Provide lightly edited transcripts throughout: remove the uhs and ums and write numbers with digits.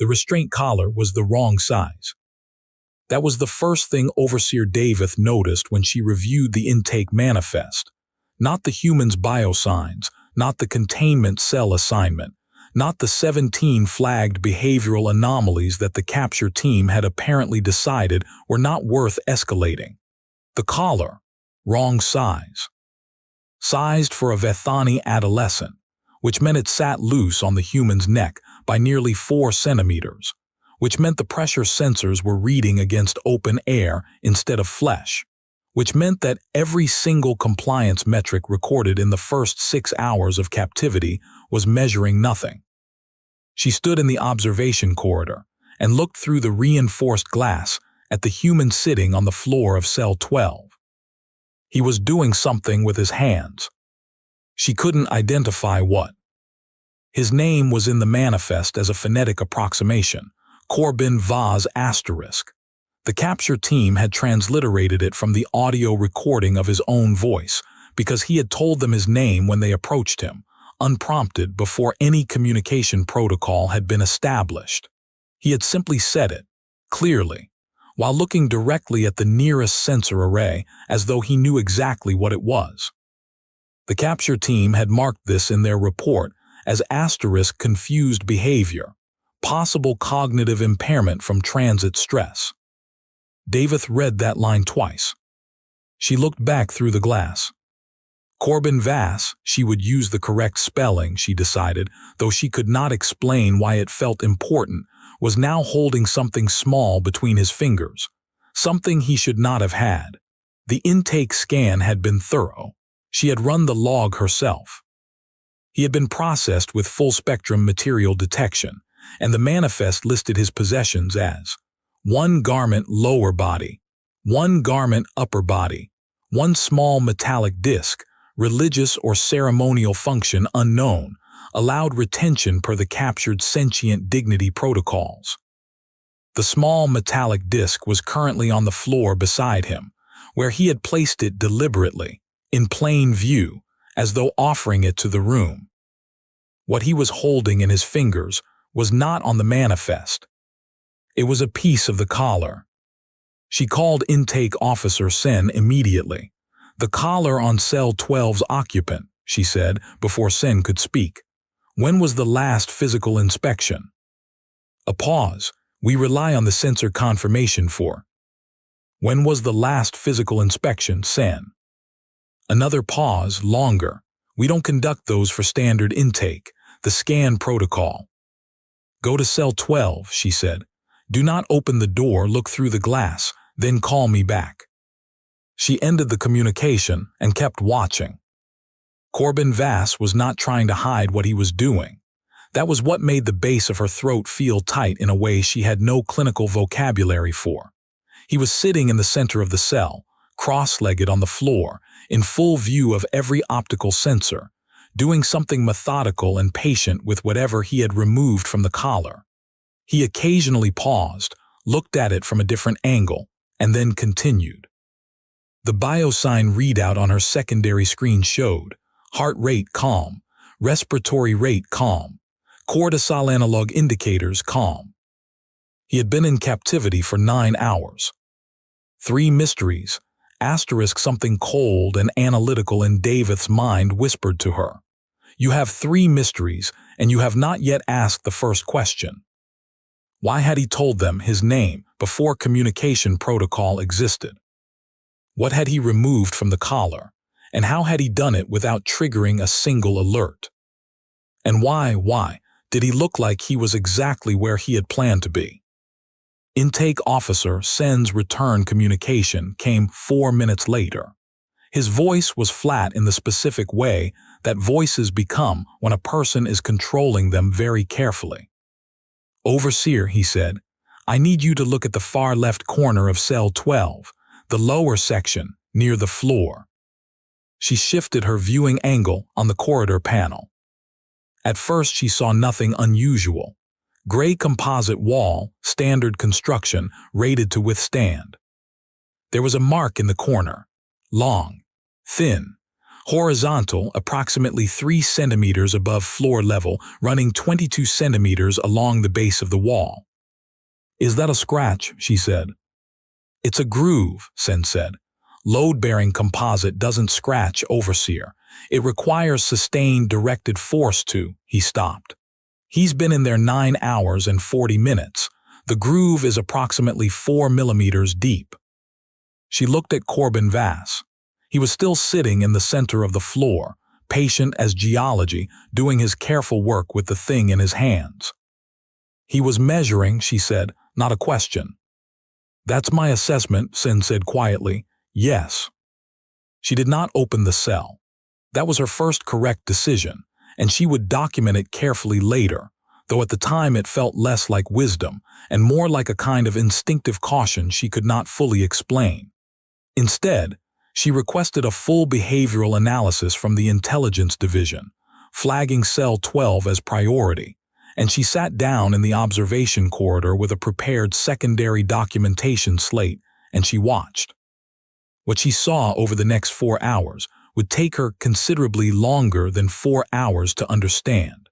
the restraint collar was the wrong size. That was the first thing Overseer Davith noticed when she reviewed the intake manifest. Not the human's biosigns, not the containment cell assignment, not the 17 flagged behavioral anomalies that the capture team had apparently decided were not worth escalating. The collar, wrong size. Sized for a Vethani adolescent, which meant it sat loose on the human's neck by nearly 4 centimeters, which meant the pressure sensors were reading against open air instead of flesh, which meant that every single compliance metric recorded in the first 6 hours of captivity was measuring nothing. She stood in the observation corridor and looked through the reinforced glass at the human sitting on the floor of cell 12. He was doing something with his hands. She couldn't identify what. His name was in the manifest as a phonetic approximation, Corbin Vaz**. The capture team had transliterated it from the audio recording of his own voice because he had told them his name when they approached him, unprompted before any communication protocol had been established. He had simply said it, clearly, while looking directly at the nearest sensor array as though he knew exactly what it was. The capture team had marked this in their report as *confused behavior, possible cognitive impairment from transit stress. Davith read that line twice. She looked back through the glass. Corbin Vass, she would use the correct spelling, she decided, though she could not explain why it felt important, was now holding something small between his fingers, something he should not have had. The intake scan had been thorough. She had run the log herself. He had been processed with full-spectrum material detection, and the manifest listed his possessions as 1 garment lower body, 1 garment upper body, 1 small metallic disc, religious or ceremonial function unknown, allowed retention per the captured sentient dignity protocols. The small metallic disc was currently on the floor beside him, where he had placed it deliberately, in plain view, as though offering it to the room. What he was holding in his fingers was not on the manifest. It was a piece of the collar. She called Intake Officer Sen immediately. "The collar on cell 12's occupant," she said, before Sen could speak. "When was the last physical inspection?" A pause. "We rely on the sensor confirmation for." "When was the last physical inspection, Sen?" Another pause, longer. "We don't conduct those for standard intake, the scan protocol." "Go to cell 12, she said. "Do not open the door, look through the glass, then call me back." She ended the communication and kept watching. Corbin Vass was not trying to hide what he was doing. That was what made the base of her throat feel tight in a way she had no clinical vocabulary for. He was sitting in the center of the cell, cross-legged on the floor, in full view of every optical sensor, doing something methodical and patient with whatever he had removed from the collar. He occasionally paused, looked at it from a different angle, and then continued. The biosign readout on her secondary screen showed heart rate calm, respiratory rate calm, cortisol analog indicators calm. He had been in captivity for 9 hours. 3 mysteries, something cold and analytical in Davith's mind whispered to her. "You have 3 mysteries, and you have not yet asked the first question." Why had he told them his name before communication protocol existed? What had he removed from the collar, and how had he done it without triggering a single alert? And why did he look like he was exactly where he had planned to be? Intake Officer Sen's return communication came 4 minutes later. His voice was flat in the specific way that voices become when a person is controlling them very carefully. "Overseer," he said, "I need you to look at the far left corner of cell 12, the lower section, near the floor." She shifted her viewing angle on the corridor panel. At first she saw nothing unusual. Gray composite wall, standard construction, rated to withstand. There was a mark in the corner, long, thin, Horizontal, approximately 3 centimeters above floor level, running 22 centimeters along the base of the wall. "Is that a scratch?" she said. "It's a groove," Sen said. "Load-bearing composite doesn't scratch, Overseer. It requires sustained directed force to." He stopped. "He's been in there 9 hours and 40 minutes. The groove is approximately 4 millimeters deep." She looked at Corbin Vass. He was still sitting in the center of the floor, patient as geology, doing his careful work with the thing in his hands. "He was measuring," she said, "not a question." "That's my assessment," Sen said quietly. "Yes." She did not open the cell. That was her first correct decision, and she would document it carefully later, though at the time it felt less like wisdom and more like a kind of instinctive caution she could not fully explain. Instead, she requested a full behavioral analysis from the Intelligence Division, flagging Cell 12 as priority, and she sat down in the observation corridor with a prepared secondary documentation slate, and she watched. What she saw over the next 4 hours would take her considerably longer than 4 hours to understand.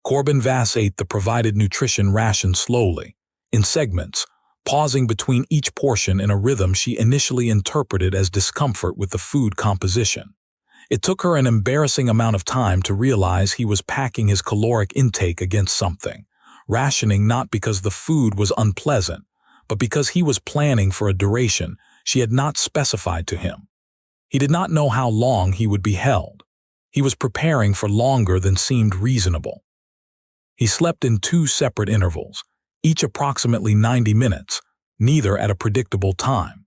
Corbin Vass ate the provided nutrition ration slowly, in segments, pausing between each portion in a rhythm she initially interpreted as discomfort with the food composition. It took her an embarrassing amount of time to realize he was packing his caloric intake against something, rationing not because the food was unpleasant, but because he was planning for a duration she had not specified to him. He did not know how long he would be held. He was preparing for longer than seemed reasonable. He slept in 2 separate intervals, each approximately 90 minutes, neither at a predictable time.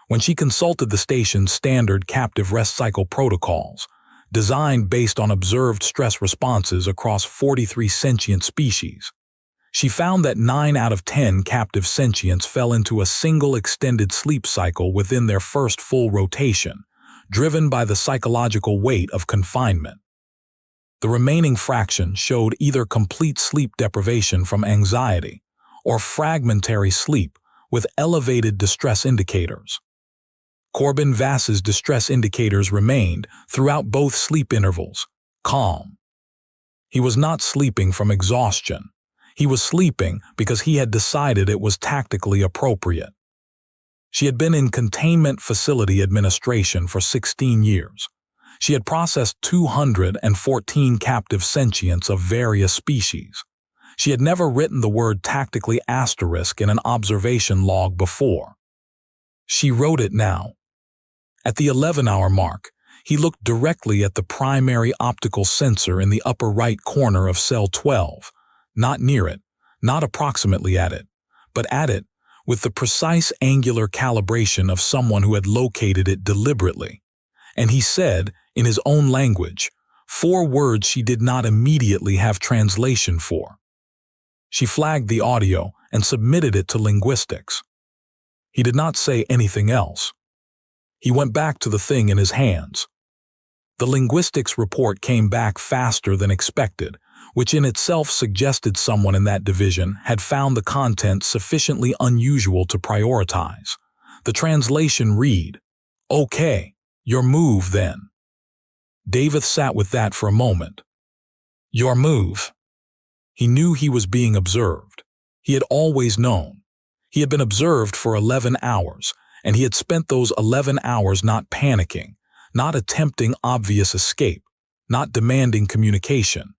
When she consulted the station's standard captive rest cycle protocols, designed based on observed stress responses across 43 sentient species, she found that 9 out of 10 captive sentients fell into a single extended sleep cycle within their first full rotation, driven by the psychological weight of confinement. The remaining fraction showed either complete sleep deprivation from anxiety or fragmentary sleep with elevated distress indicators. Corbin Vass's distress indicators remained, throughout both sleep intervals, calm. He was not sleeping from exhaustion. He was sleeping because he had decided it was tactically appropriate. She had been in containment facility administration for 16 years. She had processed 214 captive sentients of various species. She had never written the word tactically asterisk in an observation log before. She wrote it now. At the 11-hour mark, he looked directly at the primary optical sensor in the upper right corner of Cell 12, not near it, not approximately at it, but at it, with the precise angular calibration of someone who had located it deliberately. And he said, in his own language, 4 words she did not immediately have translation for. She flagged the audio and submitted it to linguistics. He did not say anything else. He went back to the thing in his hands. The linguistics report came back faster than expected, which in itself suggested someone in that division had found the content sufficiently unusual to prioritize. The translation read, "Okay, your move then." David sat with that for a moment. Your move. He knew he was being observed. He had always known. He had been observed for 11 hours, and he had spent those 11 hours not panicking, not attempting obvious escape, not demanding communication,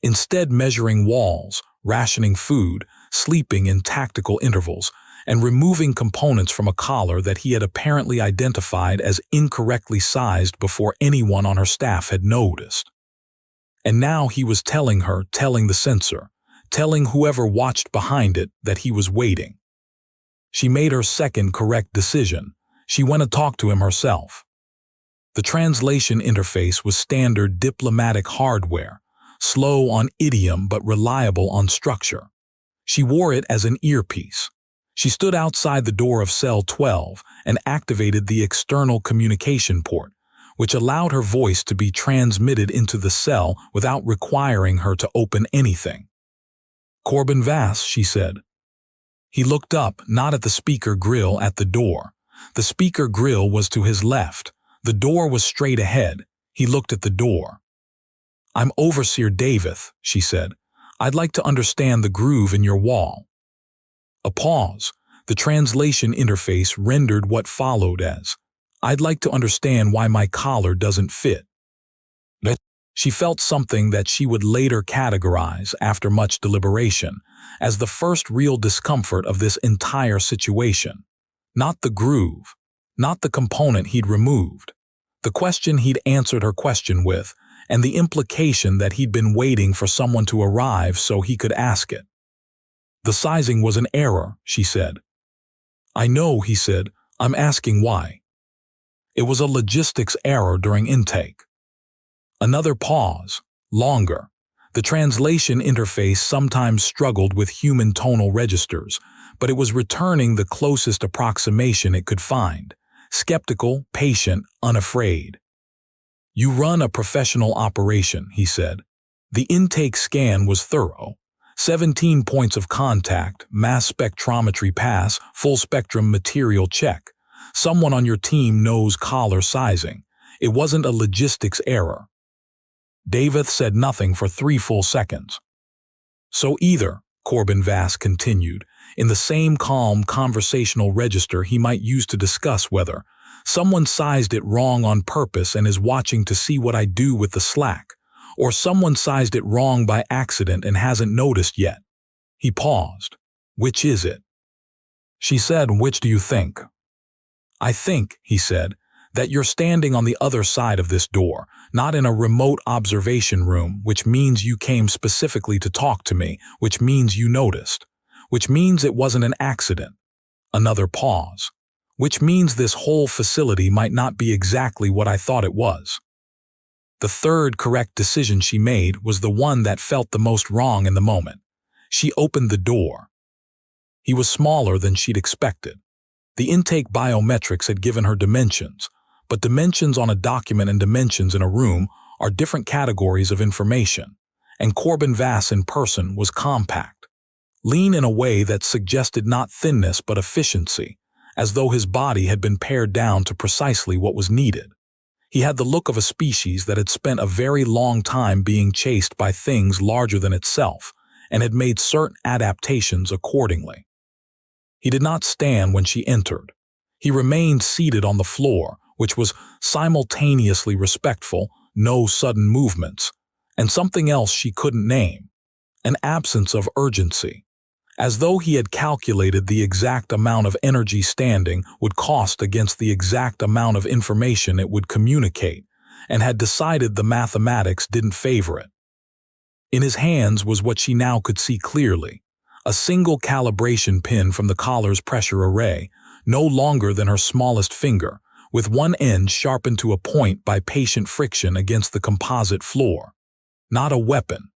instead measuring walls, rationing food, sleeping in tactical intervals, and removing components from a collar that he had apparently identified as incorrectly sized before anyone on her staff had noticed. And now he was telling her, telling the sensor, telling whoever watched behind it that he was waiting. She made her second correct decision. She went to talk to him herself. The translation interface was standard diplomatic hardware, slow on idiom but reliable on structure. She wore it as an earpiece. She stood outside the door of Cell 12 and activated the external communication port, which allowed her voice to be transmitted into the cell without requiring her to open anything. Corbin Vass, she said. He looked up, not at the speaker grill at the door. The speaker grill was to his left. The door was straight ahead. He looked at the door. "I'm Overseer Davith," she said. "I'd like to understand the groove in your wall." A pause. The translation interface rendered what followed as, "I'd like to understand why my collar doesn't fit." She felt something that she would later categorize, after much deliberation, as the first real discomfort of this entire situation. Not the groove, not the component he'd removed, the question he'd answered her question with, and the implication that he'd been waiting for someone to arrive so he could ask it. "The sizing was an error," she said. "I know," he said. "I'm asking why." "It was a logistics error during intake." Another pause, longer. The translation interface sometimes struggled with human tonal registers, but it was returning the closest approximation it could find. Skeptical, patient, unafraid. "You run a professional operation," he said. "The intake scan was thorough. 17 points of contact, mass spectrometry pass, full spectrum material check. Someone on your team knows collar sizing. It wasn't a logistics error." Davith said nothing for 3 full seconds. "So either," Corbin Vass continued, in the same calm conversational register he might use to discuss whether someone sized it wrong on purpose and is watching to see what I do with the slack, or someone sized it wrong by accident and hasn't noticed yet. He paused. "Which is it?" She said, "Which do you think?" "I think," he said, "that you're standing on the other side of this door, not in a remote observation room, which means you came specifically to talk to me, which means you noticed, which means it wasn't an accident." Another pause. "Which means this whole facility might not be exactly what I thought it was." The third correct decision she made was the one that felt the most wrong in the moment. She opened the door. He was smaller than she'd expected. The intake biometrics had given her dimensions, but dimensions on a document and dimensions in a room are different categories of information, and Corbin Vass in person was compact. Lean in a way that suggested not thinness but efficiency, as though his body had been pared down to precisely what was needed. He had the look of a species that had spent a very long time being chased by things larger than itself, and had made certain adaptations accordingly. He did not stand when she entered. He remained seated on the floor, which was simultaneously respectful, no sudden movements, and something else she couldn't name, an absence of urgency, as though he had calculated the exact amount of energy standing would cost against the exact amount of information it would communicate, and had decided the mathematics didn't favor it. In his hands was what she now could see clearly, a single calibration pin from the collar's pressure array, no longer than her smallest finger, with one end sharpened to a point by patient friction against the composite floor. Not a weapon,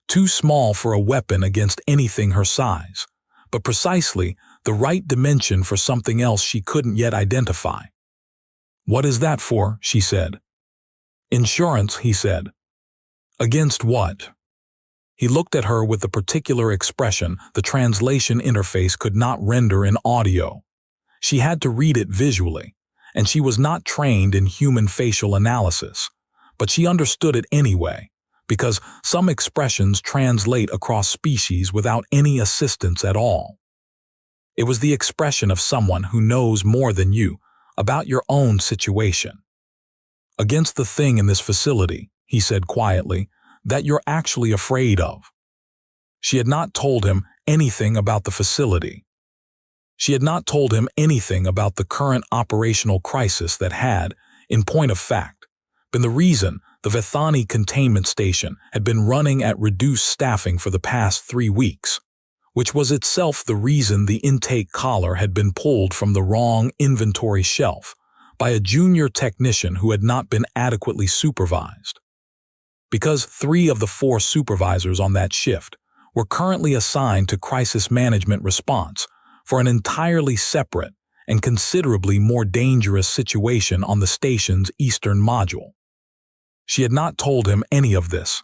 too small for a weapon against anything her size, but precisely the right dimension for something else she couldn't yet identify. "What is that for?" she said. "Insurance," he said. "Against what?" He looked at her with the particular expression the translation interface could not render in audio. She had to read it visually, and she was not trained in human facial analysis, but she understood it anyway, because some expressions translate across species without any assistance at all. It was the expression of someone who knows more than you about your own situation. "Against the thing in this facility," he said quietly, "that you're actually afraid of." She had not told him anything about the facility. She had not told him anything about the current operational crisis that had, in point of fact, been the reason the Vethani containment station had been running at reduced staffing for the past 3 weeks, which was itself the reason the intake collar had been pulled from the wrong inventory shelf by a junior technician who had not been adequately supervised. Because 3 of the 4 supervisors on that shift were currently assigned to crisis management response for an entirely separate and considerably more dangerous situation on the station's eastern module. She had not told him any of this.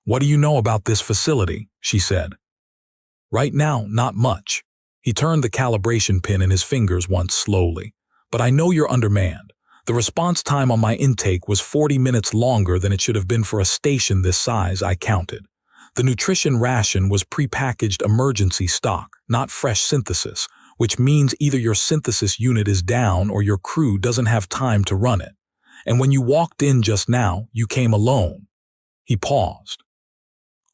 "What do you know about this facility?" she said. "Right now, not much." He turned the calibration pin in his fingers once slowly. "But I know you're undermanned. The response time on my intake was 40 minutes longer than it should have been for a station this size, I counted. The nutrition ration was prepackaged emergency stock, not fresh synthesis, which means either your synthesis unit is down or your crew doesn't have time to run it. And when you walked in just now, you came alone. He paused.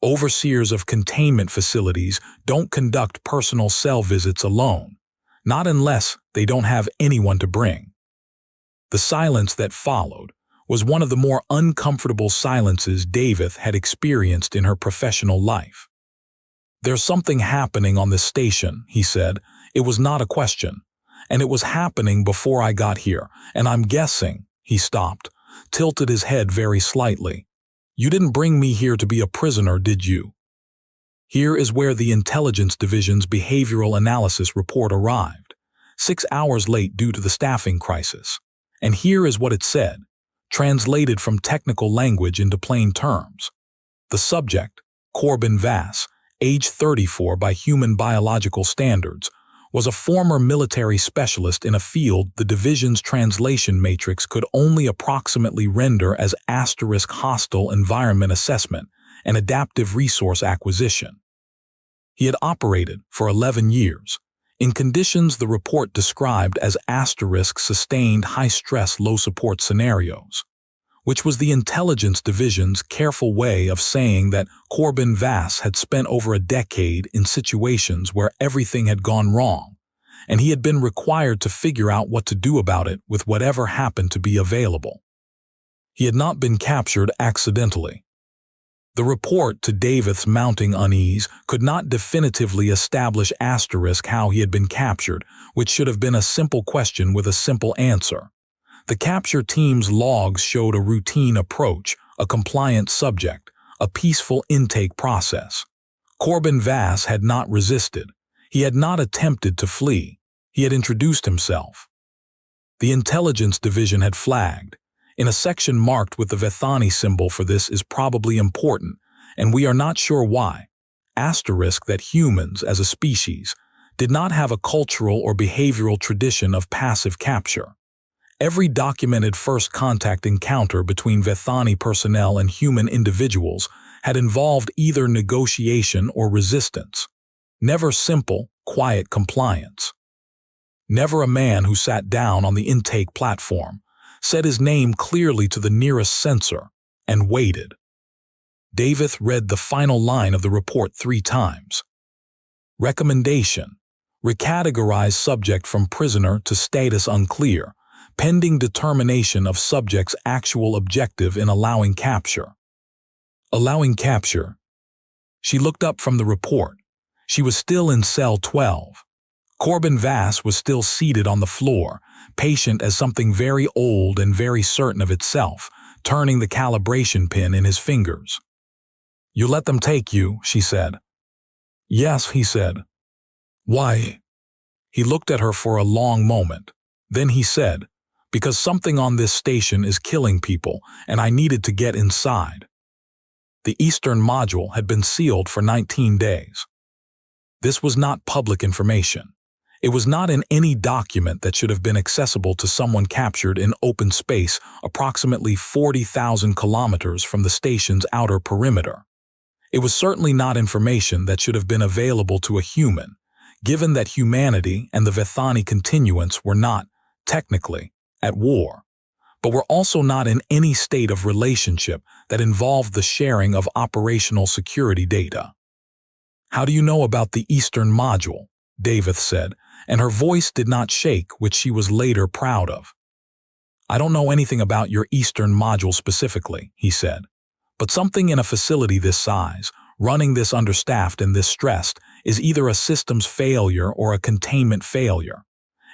Overseers of containment facilities don't conduct personal cell visits alone, not unless they don't have anyone to bring. The silence that followed was one of the more uncomfortable silences David had experienced in her professional life. "There's something happening on this station," he said. It was not a question. "And it was happening before I got here, and I'm guessing," he stopped, tilted his head very slightly. "You didn't bring me here to be a prisoner, did you?" Here is where the Intelligence Division's behavioral analysis report arrived, 6 hours late due to the staffing crisis. And here is what it said, translated from technical language into plain terms. The subject, Corbin Vass, age 34 by human biological standards, was a former military specialist in a field the division's translation matrix could only approximately render as *hostile environment assessment and adaptive resource acquisition. He had operated for 11 years, in conditions the report described as *sustained high-stress, low-support scenarios, which was the Intelligence Division's careful way of saying that Corbin Vass had spent over a decade in situations where everything had gone wrong, and he had been required to figure out what to do about it with whatever happened to be available. He had not been captured accidentally. The report, to David's mounting unease, could not definitively establish how he had been captured, which should have been a simple question with a simple answer. The capture team's logs showed a routine approach, a compliant subject, a peaceful intake process. Corbin Vass had not resisted. He had not attempted to flee. He had introduced himself. The Intelligence Division had flagged. In a section marked with the Vethani symbol for this is probably important, and we are not sure why. That humans, as a species, did not have a cultural or behavioral tradition of passive capture. Every documented first contact encounter between Vethani personnel and human individuals had involved either negotiation or resistance. Never simple, quiet compliance. Never a man who sat down on the intake platform, said his name clearly to the nearest sensor, and waited. David read the final line of the report 3 times. Recommendation: recategorize subject from prisoner to status unclear, pending determination of subject's actual objective in allowing capture. Allowing capture. She looked up from the report. She was still in cell 12. Corbin Vass was still seated on the floor, patient as something very old and very certain of itself, turning the calibration pin in his fingers. "You let them take you," she said. "Yes," he said. "Why?" He looked at her for a long moment. Then he said, "Because something on this station is killing people, and I needed to get inside." The Eastern Module had been sealed for 19 days. This was not public information. It was not in any document that should have been accessible to someone captured in open space approximately 40,000 kilometers from the station's outer perimeter. It was certainly not information that should have been available to a human, given that humanity and the Vethani continuance were not, technically, at war, but were also not in any state of relationship that involved the sharing of operational security data. "How do you know about the Eastern Module?" David said, and her voice did not shake, which she was later proud of. "I don't know anything about your Eastern Module specifically," he said, "but something in a facility this size, running this understaffed and this stressed, is either a systems failure or a containment failure.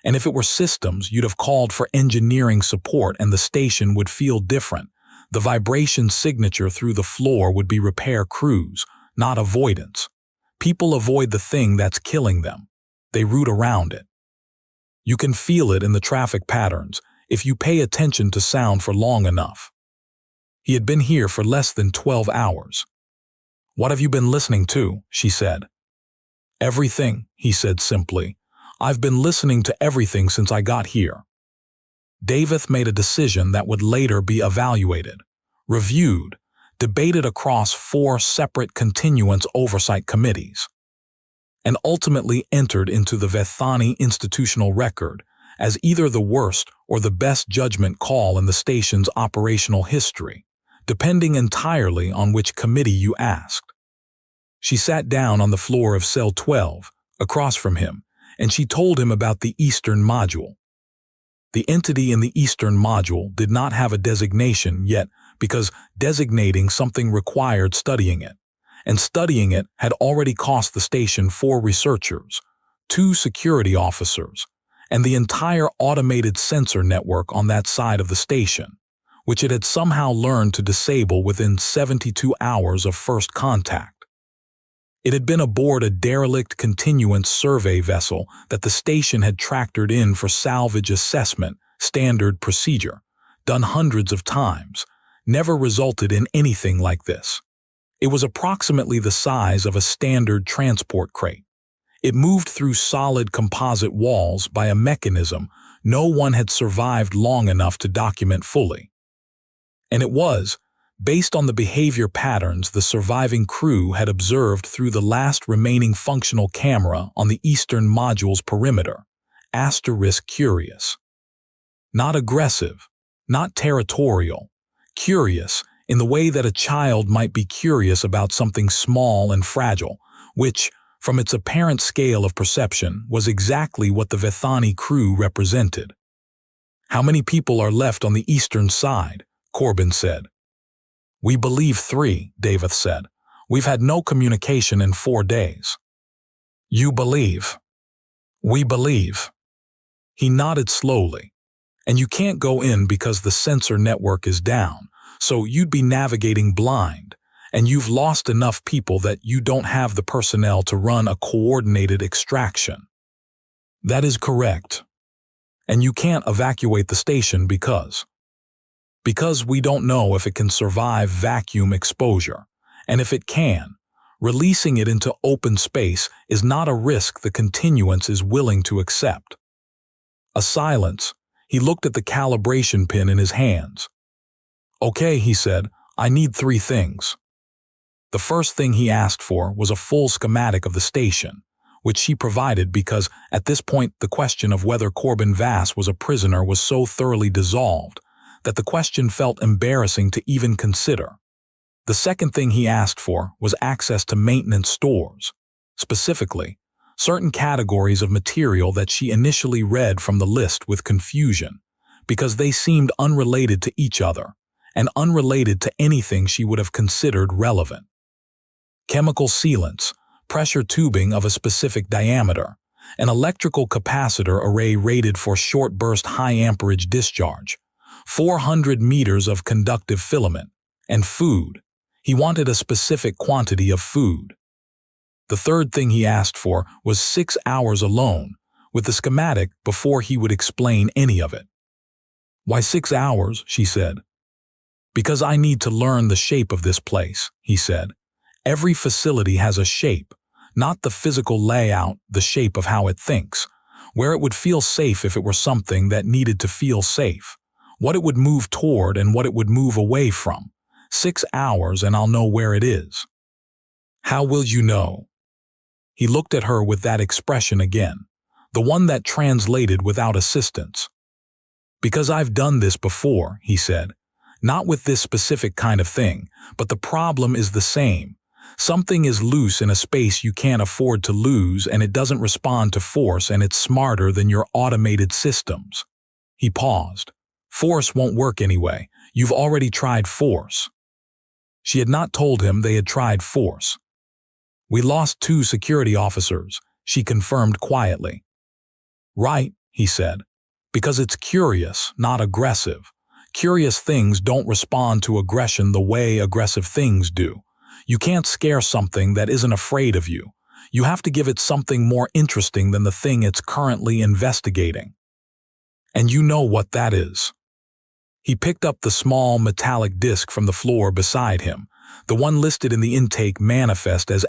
And if it were systems, you'd have called for engineering support and the station would feel different. The vibration signature through the floor would be repair crews, not avoidance. People avoid the thing that's killing them. They root around it. You can feel it in the traffic patterns if you pay attention to sound for long enough." He had been here for less than 12 hours. "What have you been listening to?" she said. "Everything," he said simply. "I've been listening to everything since I got here." David made a decision that would later be evaluated, reviewed, debated across 4 separate continuance oversight committees, and ultimately entered into the Vethani institutional record as either the worst or the best judgment call in the station's operational history, depending entirely on which committee you asked. She sat down on the floor of Cell 12, across from him, and she told him about the Eastern Module. The entity in the Eastern Module did not have a designation yet because designating something required studying it, and studying it had already cost the station 4 researchers, 2 security officers, and the entire automated sensor network on that side of the station, which it had somehow learned to disable within 72 hours of first contact. It had been aboard a derelict continuance survey vessel that the station had tractored in for salvage assessment, standard procedure, done hundreds of times, never resulted in anything like this. It was approximately the size of a standard transport crate. It moved through solid composite walls by a mechanism no one had survived long enough to document fully. And it was, based on the behavior patterns the surviving crew had observed through the last remaining functional camera on the Eastern Module's perimeter, curious. Not aggressive, not territorial, curious in the way that a child might be curious about something small and fragile, which, from its apparent scale of perception, was exactly what the Vethani crew represented. "How many people are left on the eastern side?" Corbin said. "We believe 3, David said. "We've had no communication in 4 days." "You believe?" "We believe." He nodded slowly. "And you can't go in because the sensor network is down, so you'd be navigating blind, and you've lost enough people that you don't have the personnel to run a coordinated extraction." "That is correct. And you can't evacuate the station because we don't know if it can survive vacuum exposure, and if it can, releasing it into open space is not a risk the continuance is willing to accept." A silence. He looked at the calibration pin in his hands. "Okay," he said, "I need 3 things." The first thing he asked for was a full schematic of the station, which she provided because, at this point, the question of whether Corbin Vass was a prisoner was so thoroughly dissolved that the question felt embarrassing to even consider. The second thing he asked for was access to maintenance stores, specifically, certain categories of material that she initially read from the list with confusion, because they seemed unrelated to each other, and unrelated to anything she would have considered relevant. Chemical sealants, pressure tubing of a specific diameter, an electrical capacitor array rated for short-burst high-amperage discharge, 400 meters of conductive filament, and food. He wanted a specific quantity of food. The third thing he asked for was 6 hours alone, with the schematic before he would explain any of it. "Why 6 hours?" she said. "Because I need to learn the shape of this place," he said. "Every facility has a shape, not the physical layout, the shape of how it thinks, where it would feel safe if it were something that needed to feel safe, what it would move toward and what it would move away from. 6 hours and I'll know where it is." "How will you know?" He looked at her with that expression again, the one that translated without assistance. "Because I've done this before," he said. "Not with this specific kind of thing, but the problem is the same. Something is loose in a space you can't afford to lose, and it doesn't respond to force, and it's smarter than your automated systems." He paused. "Force won't work anyway. You've already tried force." She had not told him they had tried force. "We lost 2 security officers," she confirmed quietly. "Right," he said. "Because it's curious, not aggressive. Curious things don't respond to aggression the way aggressive things do. You can't scare something that isn't afraid of you. You have to give it something more interesting than the thing it's currently investigating. And you know what that is." He picked up the small metallic disc from the floor beside him, the one listed in the intake manifest as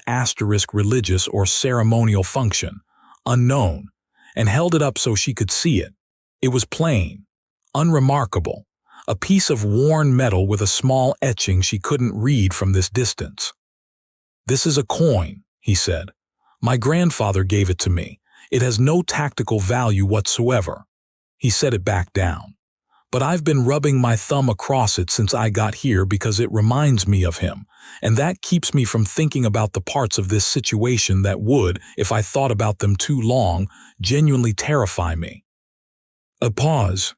*religious or ceremonial function, unknown, and held it up so she could see it. It was plain, Unremarkable. A piece of worn metal with a small etching she couldn't read from this distance. "This is a coin," he said. "My grandfather gave it to me. It has no tactical value whatsoever." He set it back down. "But I've been rubbing my thumb across it since I got here because it reminds me of him, and that keeps me from thinking about the parts of this situation that would, if I thought about them too long, genuinely terrify me." A pause.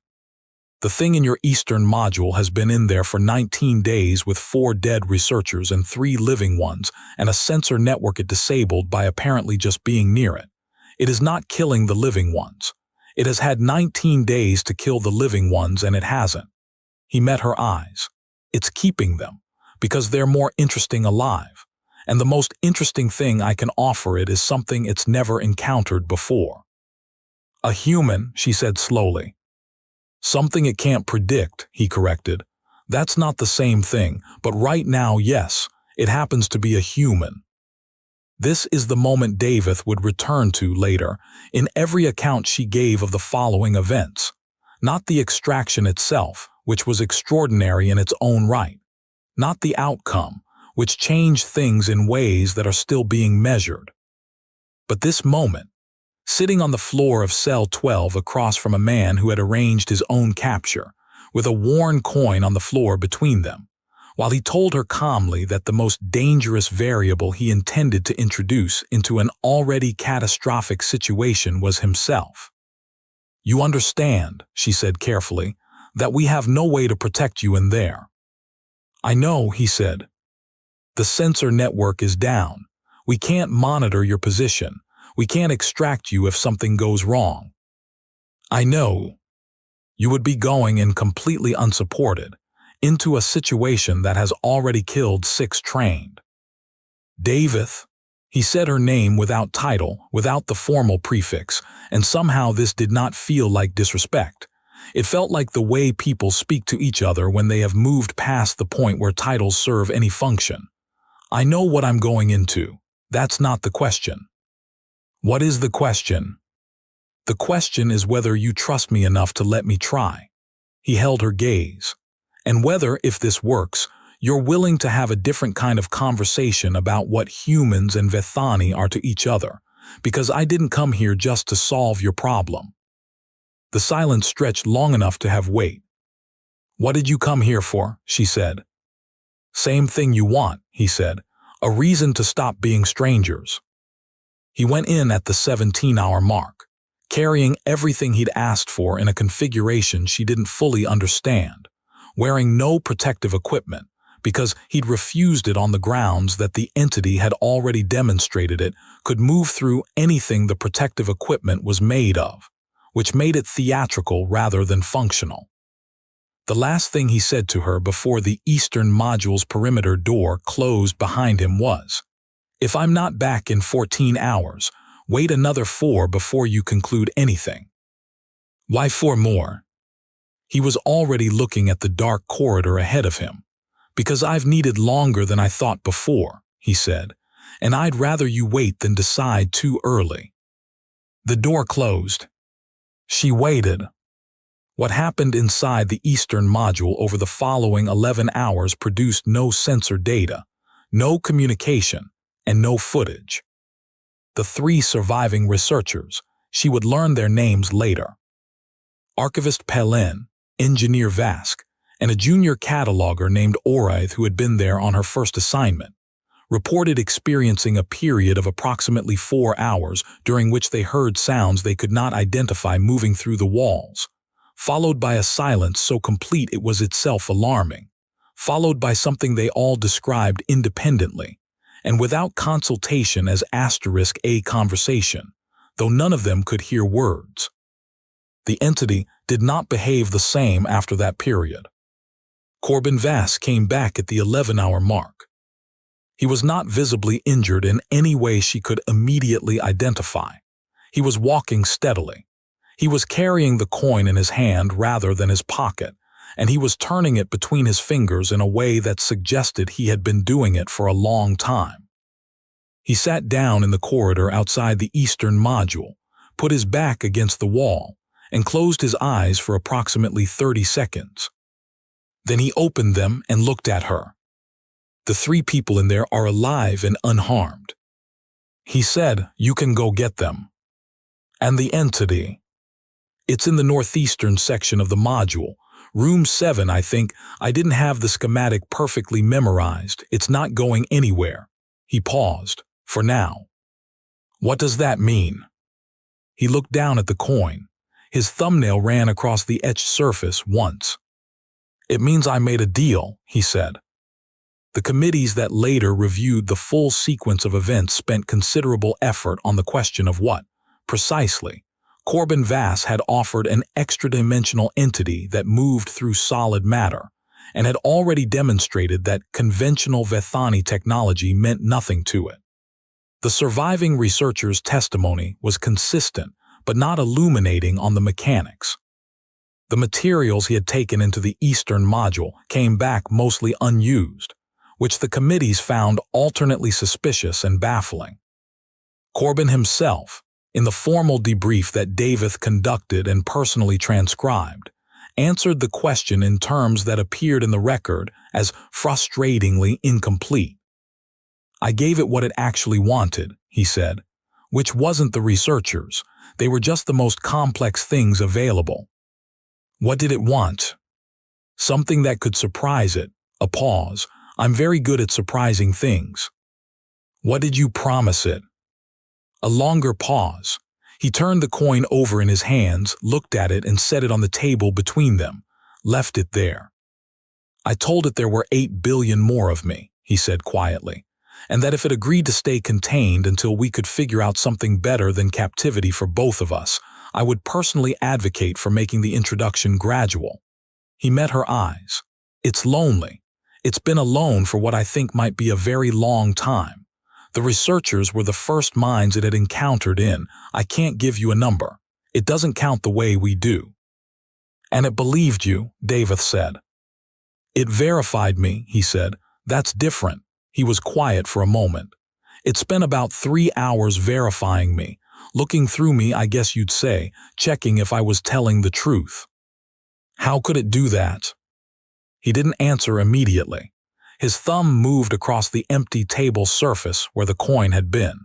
"The thing in your Eastern module has been in there for 19 days with 4 dead researchers and 3 living ones, and a sensor network it disabled by apparently just being near it. It is not killing the living ones. It has had 19 days to kill the living ones, and it hasn't." He met her eyes. "It's keeping them, because they're more interesting alive. And the most interesting thing I can offer it is something it's never encountered before." "A human," she said slowly. "Something it can't predict," he corrected. "That's not the same thing, but right now, yes, it happens to be a human." This is the moment Davith would return to later, in every account she gave of the following events. Not the extraction itself, which was extraordinary in its own right. Not the outcome, which changed things in ways that are still being measured. But this moment, sitting on the floor of cell 12 across from a man who had arranged his own capture, with a worn coin on the floor between them, while he told her calmly that the most dangerous variable he intended to introduce into an already catastrophic situation was himself. "You understand," she said carefully, "that we have no way to protect you in there." "I know," he said. "The sensor network is down. We can't monitor your position. We can't extract you if something goes wrong." "I know. You would be going in completely unsupported, into a situation that has already killed 6 trained." "Davith," he said her name without title, without the formal prefix, and somehow this did not feel like disrespect. It felt like the way people speak to each other when they have moved past the point where titles serve any function. "I know what I'm going into. That's not the question." "What is the question?" "The question is whether you trust me enough to let me try." He held her gaze. "And whether, if this works, you're willing to have a different kind of conversation about what humans and Vethani are to each other, because I didn't come here just to solve your problem." The silence stretched long enough to have weight. "What did you come here for?" she said. "Same thing you want," he said. "A reason to stop being strangers." He went in at the 17-hour mark, carrying everything he'd asked for in a configuration she didn't fully understand, wearing no protective equipment, because he'd refused it on the grounds that the entity had already demonstrated it could move through anything the protective equipment was made of, which made it theatrical rather than functional. The last thing he said to her before the Eastern Module's perimeter door closed behind him was, "If I'm not back in 14 hours, wait another 4 before you conclude anything." "Why 4 more?" He was already looking at the dark corridor ahead of him. "Because I've needed longer than I thought before," he said, "and I'd rather you wait than decide too early." The door closed. She waited. What happened inside the Eastern Module over the following 11 hours produced no sensor data, no communication, and no footage. The 3 surviving researchers, she would learn their names later. Archivist Pelin, Engineer Vask, and a junior cataloger named Oraith who had been there on her first assignment, reported experiencing a period of approximately 4 hours during which they heard sounds they could not identify moving through the walls, followed by a silence so complete it was itself alarming, followed by something they all described independently, and without consultation as *A conversation, though none of them could hear words. The entity did not behave the same after that period. Corbin Vass came back at the 11-hour mark. He was not visibly injured in any way she could immediately identify. He was walking steadily. He was carrying the coin in his hand rather than his pocket, and he was turning it between his fingers in a way that suggested he had been doing it for a long time. He sat down in the corridor outside the Eastern Module, put his back against the wall, and closed his eyes for approximately 30 seconds. Then he opened them and looked at her. The 3 people in there are alive and unharmed. He said, "You can go get them." And the entity? It's in the northeastern section of the module. Room 7, I think. I didn't have the schematic perfectly memorized. It's not going anywhere. He paused. For now. What does that mean? He looked down at the coin. His thumbnail ran across the etched surface once. It means I made a deal, he said. The committees that later reviewed the full sequence of events spent considerable effort on the question of what, precisely, Corbin Vass had offered an extra-dimensional entity that moved through solid matter, and had already demonstrated that conventional Vethani technology meant nothing to it. The surviving researcher's testimony was consistent, but not illuminating on the mechanics. The materials he had taken into the Eastern module came back mostly unused, which the committees found alternately suspicious and baffling. Corbin himself, in the formal debrief that Davith conducted and personally transcribed, answered the question in terms that appeared in the record as frustratingly incomplete. I gave it what it actually wanted, he said, which wasn't the researchers. They were just the most complex things available. What did it want? Something that could surprise it. A pause. I'm very good at surprising things. What did you promise it? A longer pause. He turned the coin over in his hands, looked at it and set it on the table between them, left it there. I told it there were 8 billion more of me, he said quietly, and that if it agreed to stay contained until we could figure out something better than captivity for both of us, I would personally advocate for making the introduction gradual. He met her eyes. It's lonely. It's been alone for what I think might be a very long time. The researchers were the first minds it had encountered in. I can't give you a number. It doesn't count the way we do. And it believed you, Davith said. It verified me, he said. That's different. He was quiet for a moment. It spent about 3 hours verifying me, looking through me, I guess you'd say, checking if I was telling the truth. How could it do that? He didn't answer immediately. His thumb moved across the empty table surface where the coin had been.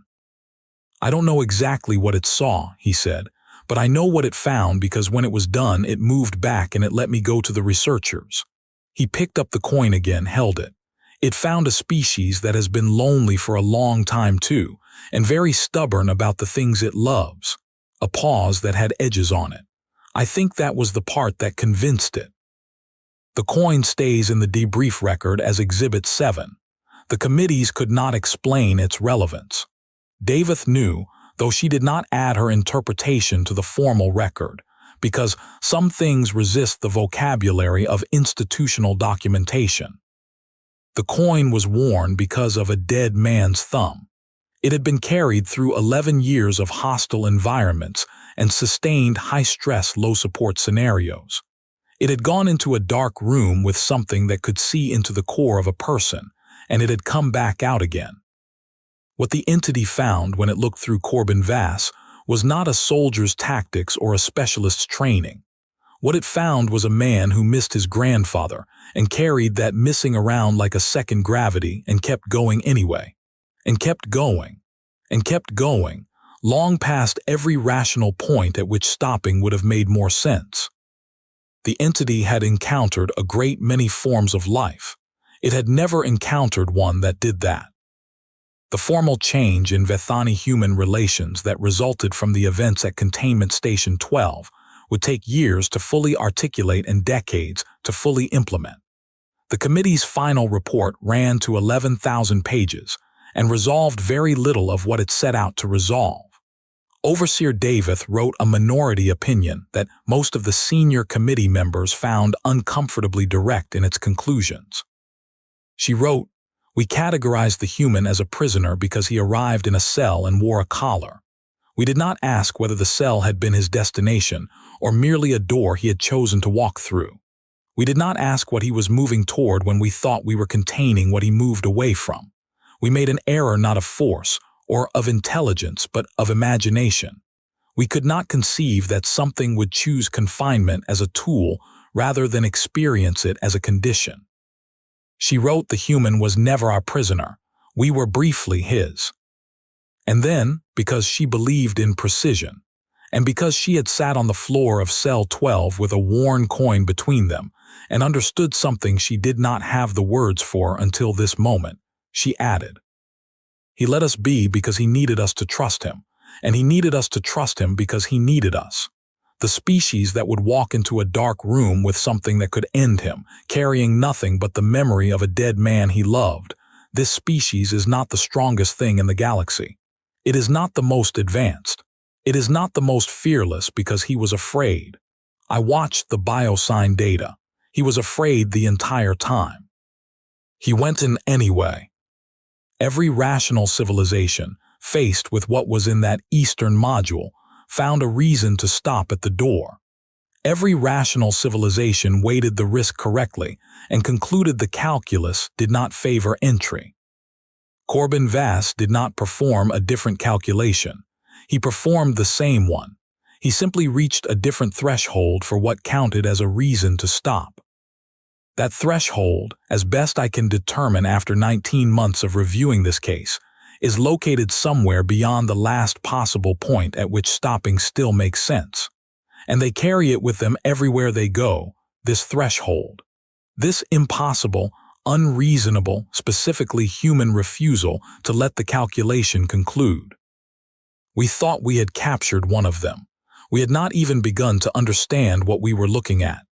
I don't know exactly what it saw, he said, but I know what it found because when it was done, it moved back and it let me go to the researchers. He picked up the coin again, held it. It found a species that has been lonely for a long time too, and very stubborn about the things it loves. A pause that had edges on it. I think that was the part that convinced it. The coin stays in the debrief record as Exhibit 7. The committees could not explain its relevance. Davith knew, though she did not add her interpretation to the formal record, because some things resist the vocabulary of institutional documentation. The coin was worn because of a dead man's thumb. It had been carried through 11 years of hostile environments and sustained high-stress, low-support scenarios. It had gone into a dark room with something that could see into the core of a person, and it had come back out again. What the entity found when it looked through Corbin Vass was not a soldier's tactics or a specialist's training. What it found was a man who missed his grandfather and carried that missing around like a second gravity and kept going anyway. And kept going. And kept going, long past every rational point at which stopping would have made more sense. The entity had encountered a great many forms of life. It had never encountered one that did that. The formal change in Vethani-human relations that resulted from the events at Containment Station 12 would take years to fully articulate and decades to fully implement. The committee's final report ran to 11,000 pages and resolved very little of what it set out to resolve. Overseer Davith wrote a minority opinion that most of the senior committee members found uncomfortably direct in its conclusions. She wrote, "We categorized the human as a prisoner because he arrived in a cell and wore a collar. We did not ask whether the cell had been his destination or merely a door he had chosen to walk through. We did not ask what he was moving toward when we thought we were containing what he moved away from. We made an error not of force or of intelligence, but of imagination. We could not conceive that something would choose confinement as a tool rather than experience it as a condition. She wrote the human was never our prisoner. We were briefly his. And then, because she believed in precision, and because she had sat on the floor of cell 12 with a worn coin between them and understood something she did not have the words for until this moment, she added, "He let us be because he needed us to trust him, and he needed us to trust him because he needed us. The species that would walk into a dark room with something that could end him, carrying nothing but the memory of a dead man he loved. This species is not the strongest thing in the galaxy. It is not the most advanced. It is not the most fearless because he was afraid. I watched the biosign data. He was afraid the entire time. He went in anyway. Every rational civilization, faced with what was in that Eastern module, found a reason to stop at the door. Every rational civilization weighted the risk correctly and concluded the calculus did not favor entry. Corbin Vass did not perform a different calculation. He performed the same one. He simply reached a different threshold for what counted as a reason to stop. That threshold, as best I can determine after 19 months of reviewing this case, is located somewhere beyond the last possible point at which stopping still makes sense. And they carry it with them everywhere they go, this threshold. This impossible, unreasonable, specifically human refusal to let the calculation conclude. We thought we had captured one of them. We had not even begun to understand what we were looking at.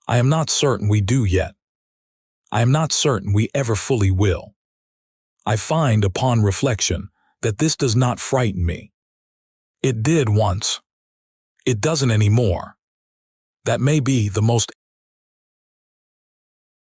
I am not certain we do yet. I am not certain we ever fully will. I find, upon reflection, that this does not frighten me. It did once. It doesn't anymore. That may be the most